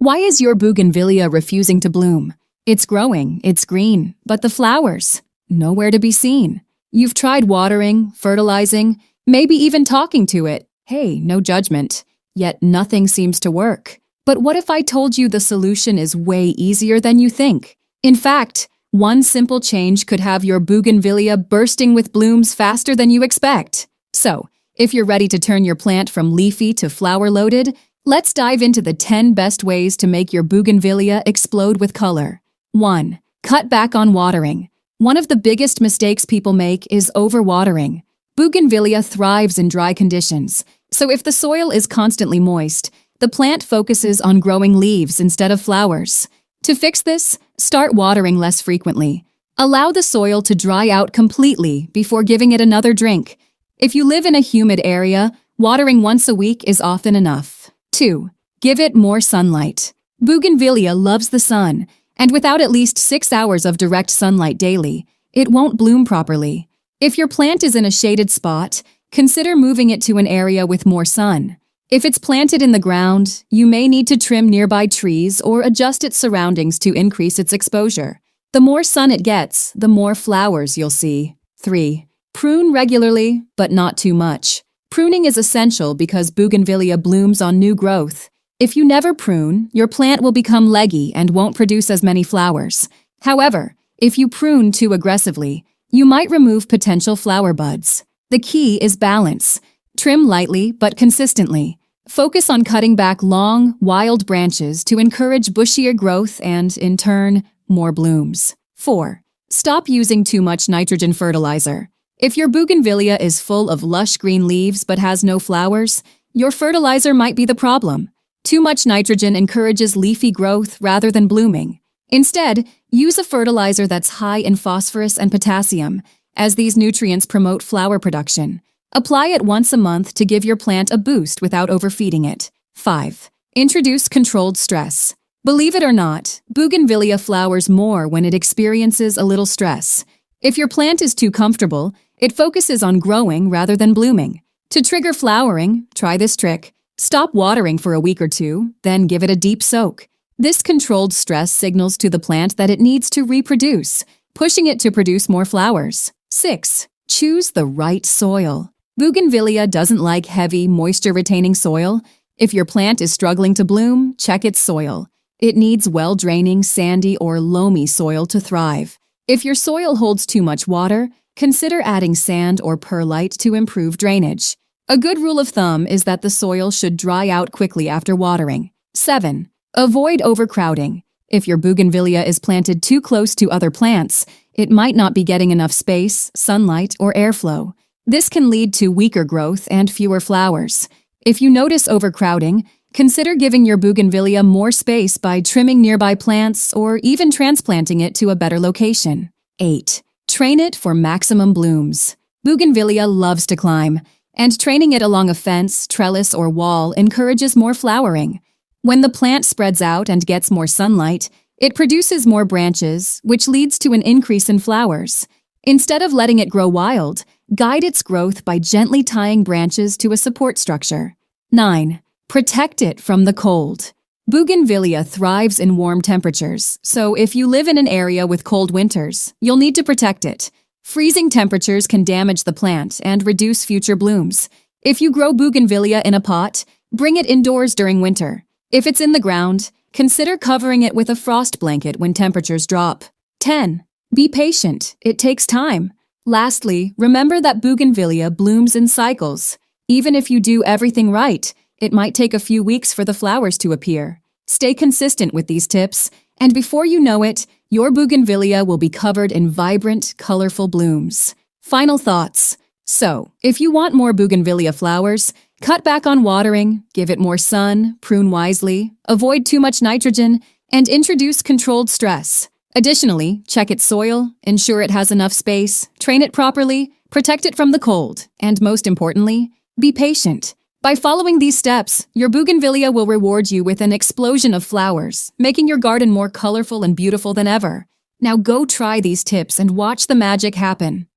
Why is your bougainvillea refusing to bloom? It's growing, it's green, but the flowers? Nowhere to be seen. You've tried watering, fertilizing, maybe even talking to it. Hey, no judgment. Yet nothing seems to work. But what if I told you the solution is way easier than you think? In fact, one simple change could have your bougainvillea bursting with blooms faster than you expect. So, if you're ready to turn your plant from leafy to flower-loaded, let's dive into the 10 best ways to make your bougainvillea explode with color. 1. Cut back on watering. One of the biggest mistakes people make is overwatering. Bougainvillea thrives in dry conditions, so if the soil is constantly moist, the plant focuses on growing leaves instead of flowers. To fix this, start watering less frequently. Allow the soil to dry out completely before giving it another drink. If you live in a humid area, watering once a week is often enough. 2. Give it more sunlight. Bougainvillea loves the sun, and without at least 6 hours of direct sunlight daily, it won't bloom properly. If your plant is in a shaded spot, consider moving it to an area with more sun. If it's planted in the ground, you may need to trim nearby trees or adjust its surroundings to increase its exposure. The more sun it gets, the more flowers you'll see. 3. Prune regularly, but not too much. Pruning is essential because bougainvillea blooms on new growth. If you never prune, your plant will become leggy and won't produce as many flowers. However, if you prune too aggressively, you might remove potential flower buds. The key is balance. Trim lightly but consistently. Focus on cutting back long, wild branches to encourage bushier growth and, in turn, more blooms. 4. Stop using too much nitrogen fertilizer. If your bougainvillea is full of lush green leaves but has no flowers, your fertilizer might be the problem. Too much nitrogen encourages leafy growth rather than blooming. Instead, use a fertilizer that's high in phosphorus and potassium, as these nutrients promote flower production. Apply it once a month to give your plant a boost without overfeeding it. 5. Introduce controlled stress. Believe it or not, bougainvillea flowers more when it experiences a little stress. If your plant is too comfortable, it focuses on growing rather than blooming. To trigger flowering, try this trick. Stop watering for a week or two, then give it a deep soak. This controlled stress signals to the plant that it needs to reproduce, pushing it to produce more flowers. 6. Choose the right soil. Bougainvillea doesn't like heavy, moisture-retaining soil. If your plant is struggling to bloom, check its soil. It needs well-draining, sandy, or loamy soil to thrive. If your soil holds too much water, consider adding sand or perlite to improve drainage. A good rule of thumb is that the soil should dry out quickly after watering. 7. Avoid overcrowding. If your bougainvillea is planted too close to other plants, it might not be getting enough space, sunlight, or airflow. This can lead to weaker growth and fewer flowers. If you notice overcrowding, consider giving your bougainvillea more space by trimming nearby plants or even transplanting it to a better location. 8. Train it for maximum blooms. Bougainvillea loves to climb, and training it along a fence, trellis, or wall encourages more flowering. When the plant spreads out and gets more sunlight, it produces more branches, which leads to an increase in flowers. Instead of letting it grow wild, guide its growth by gently tying branches to a support structure. 9. Protect it from the cold. Bougainvillea thrives in warm temperatures, so if you live in an area with cold winters, you'll need to protect it. Freezing temperatures can damage the plant and reduce future blooms. If you grow bougainvillea in a pot, bring it indoors during winter. If it's in the ground, consider covering it with a frost blanket when temperatures drop. 10. Be patient. It takes time. Lastly, remember that bougainvillea blooms in cycles. Even if you do everything right, it might take a few weeks for the flowers to appear. Stay consistent with these tips, and before you know it, your bougainvillea will be covered in vibrant, colorful blooms. Final thoughts. So, if you want more bougainvillea flowers, cut back on watering, give it more sun, prune wisely, avoid too much nitrogen, and introduce controlled stress. Additionally, check its soil, ensure it has enough space, train it properly, protect it from the cold, and most importantly, be patient. By following these steps, your bougainvillea will reward you with an explosion of flowers, making your garden more colorful and beautiful than ever. Now go try these tips and watch the magic happen.